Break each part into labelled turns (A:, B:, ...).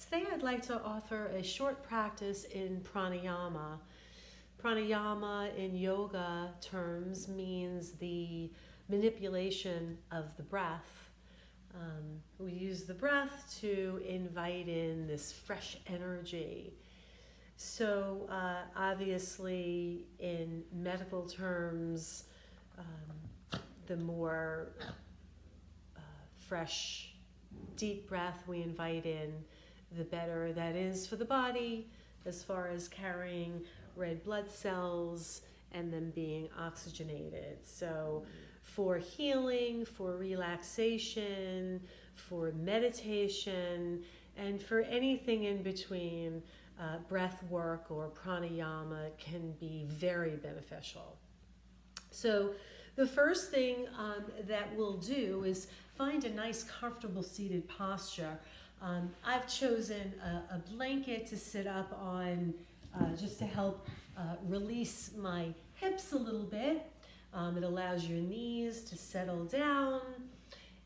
A: Today I'd like to offer a short practice in pranayama. Pranayama in yoga terms means the manipulation of the breath. We use the breath to invite in this fresh energy. So obviously in medical terms, the more fresh, deep breath we invite in, the better that is for the body as far as carrying red blood cells and them being oxygenated. So for healing, for relaxation, for meditation, and for anything in between, breath work or pranayama can be very beneficial. So the first thing that we'll do is find a nice comfortable seated posture. I've chosen a blanket to sit up on just to help release my hips a little bit. It allows your knees to settle down,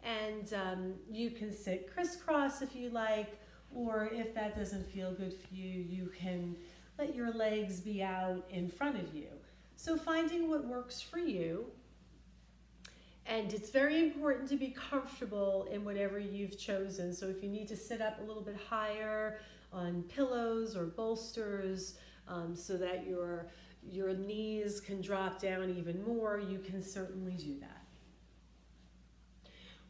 A: and you can sit crisscross if you like, or if that doesn't feel good for you, you can let your legs be out in front of you. So finding what works for you. And it's very important to be comfortable in whatever you've chosen. So if you need to sit up a little bit higher on pillows or bolsters so that your knees can drop down even more, you can certainly do that.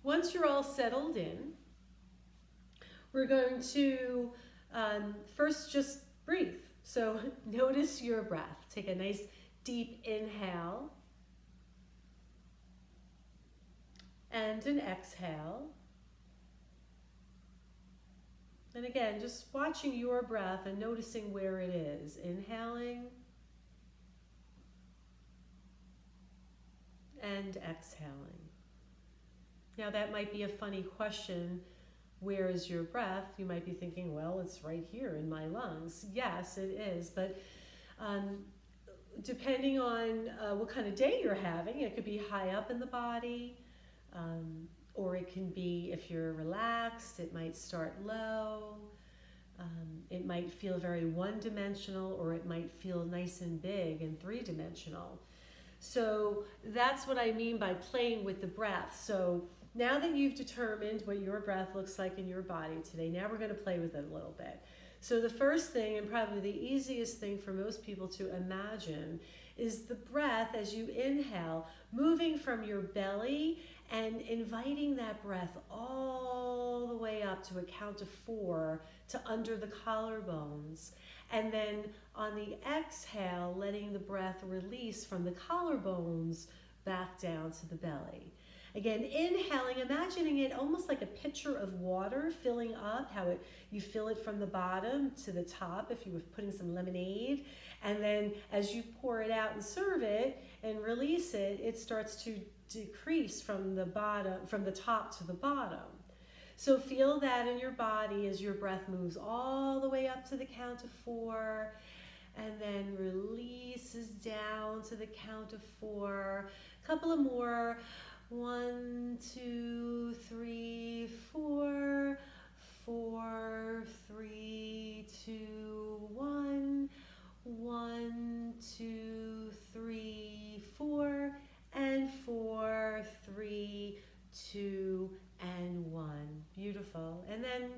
A: Once you're all settled in, we're going to first just breathe. So notice your breath. Take a nice deep inhale. And an exhale. And again, just watching your breath and noticing where it is. Inhaling and exhaling. Now that might be a funny question. Where is your breath? You might be thinking, well, it's right here in my lungs. Yes, it is. But depending on what kind of day you're having, it could be high up in the body. Or it can be, if you're relaxed, it might start low. It might feel very one-dimensional, or it might feel nice and big and three-dimensional. So that's what I mean by playing with the breath. So now that you've determined what your breath looks like in your body today, now we're going to play with it a little bit. So the first thing, and probably the easiest thing for most people to imagine, is the breath as you inhale, moving from your belly and inviting that breath all the way up to a count of 4 to under the collarbones. And then on the exhale, letting the breath release from the collarbones back down to the belly. Again, inhaling, imagining it almost like a pitcher of water filling up, you fill it from the bottom to the top if you were putting some lemonade. And then as you pour it out and serve it and release it, it starts to decrease from the top to the bottom. So feel that in your body as your breath moves all the way up to the count of 4 and then releases down to the count of 4. A couple of more. 1, 2, 3, 4. 4, 3, 2, 1. 1, 2, 3, 4. And 4, 3, 2, and 1. Beautiful. And then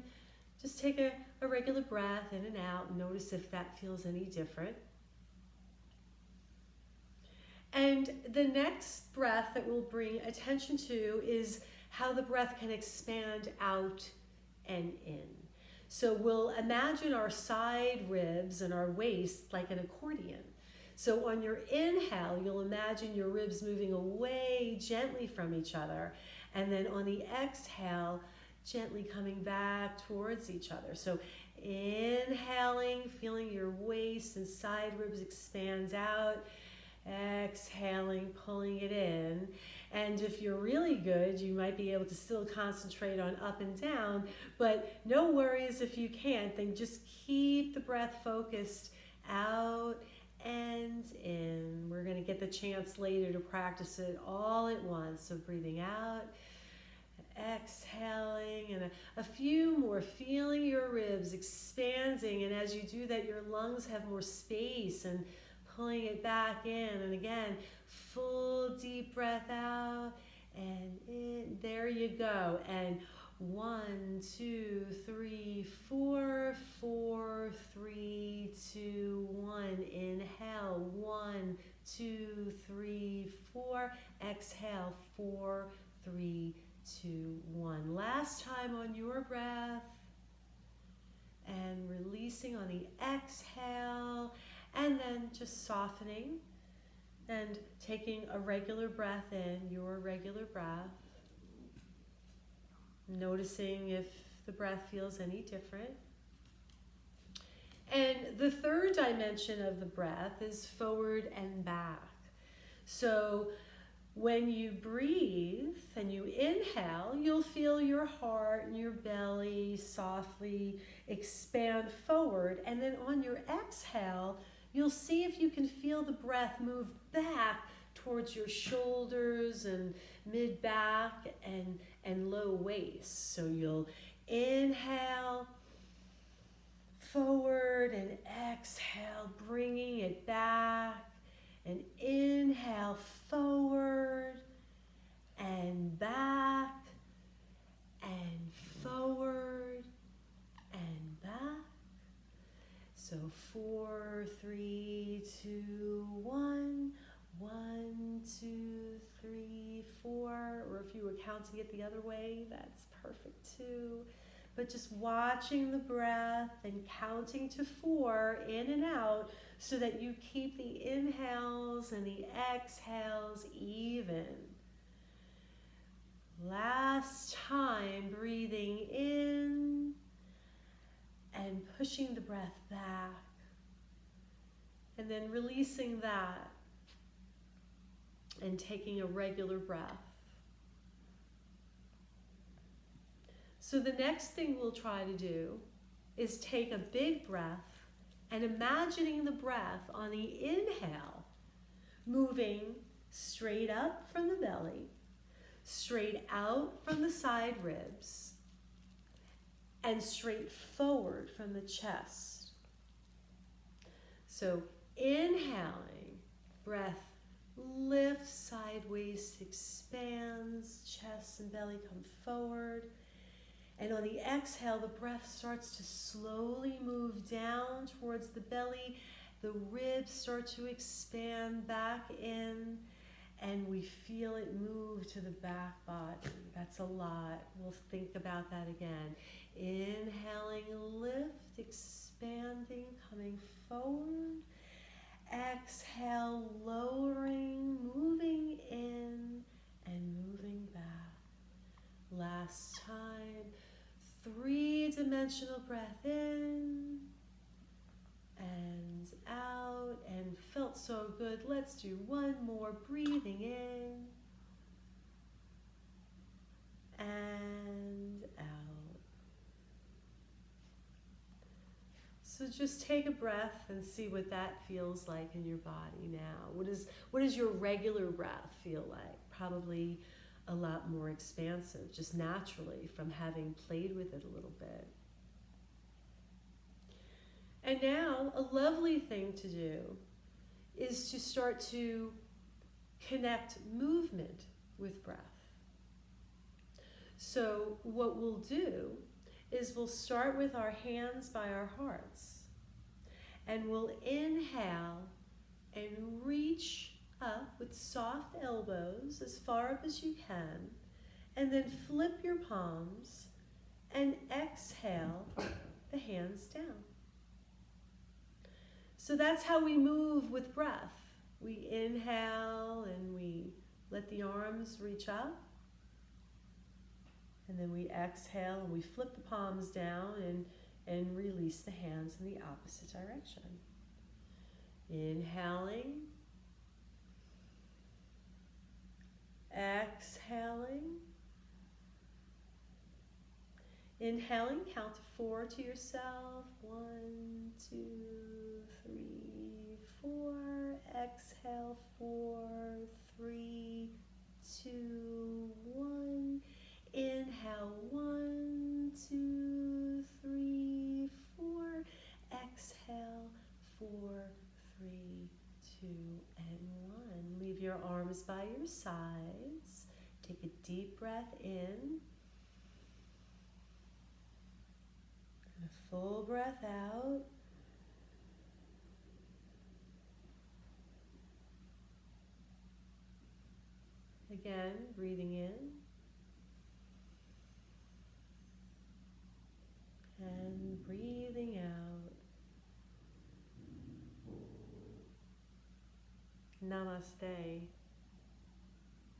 A: just take a regular breath in and out and notice if that feels any different. And the next breath that we'll bring attention to is how the breath can expand out and in. So we'll imagine our side ribs and our waist like an accordion. So on your inhale, you'll imagine your ribs moving away gently from each other. And then on the exhale, gently coming back towards each other. So inhaling, feeling your waist and side ribs expand out. Exhaling, pulling it in. And if you're really good, you might be able to still concentrate on up and down. But no worries if you can't. Then just keep the breath focused out and in. We're going to get the chance later to practice it all at once. So breathing out exhaling, and a few more, feeling your ribs expanding. And as you do that, your lungs have more space and pulling it back in. And again, full deep breath out and in. There you go. And 1, 2, 3, 4, 4, 3, 2, 1. Inhale. 1, 2, 3, 4. Exhale. 4, 3, 2, 1. Last time on your breath. And releasing on the exhale. And then just softening and taking a regular breath in, your regular breath. Noticing if the breath feels any different. And the third dimension of the breath is forward and back. So when you breathe and you inhale, you'll feel your heart and your belly softly expand forward. And then on your exhale, you'll see if you can feel the breath move back towards your shoulders and mid-back and low waist. So you'll inhale forward and exhale, bringing it back. And inhale forward and back and forward and back. So 4, 3, 2, 1. 1, 2, 3, 4. Or if you were counting it the other way, that's perfect too. But just watching the breath and counting to 4 in and out so that you keep the inhales and the exhales even. Last time, breathing in and pushing the breath back. And then releasing that and taking a regular breath. So the next thing we'll try to do is take a big breath and imagining the breath on the inhale, moving straight up from the belly, straight out from the side ribs, and straight forward from the chest. So inhaling, breath lifts, side waist expands, chest and belly come forward. And on the exhale, the breath starts to slowly move down towards the belly. The ribs start to expand back in, and we feel it move to the back body. That's a lot. We'll think about that again. Inhaling, lift, expanding, coming forward. Exhale, lowering, moving in, and moving back. Last time. 3-dimensional breath in and out, and felt so good. Let's do one more. Breathing in and out. So just take a breath and see what that feels like in your body now. What does your regular breath feel like? Probably a lot more expansive, just naturally from having played with it a little bit. And now a lovely thing to do is to start to connect movement with breath. So what we'll do is we'll start with our hands by our hearts, and we'll inhale and reach up with soft elbows as far up as you can, and then flip your palms and exhale the hands down. So that's how we move with breath. We inhale and we let the arms reach up, and then we exhale and we flip the palms down and release the hands in the opposite direction. Inhaling, exhaling. Inhaling, count to 4 to yourself. 1, 2, 3, 4. Exhale, 4, 3, 2, 1. Inhale, 1, 2, 3, 4. Exhale, 4, 3, 2, and 1. Leave your arms by your sides. Take a deep breath in. And a full breath out. Again, breathing in. And breathing out. Namaste.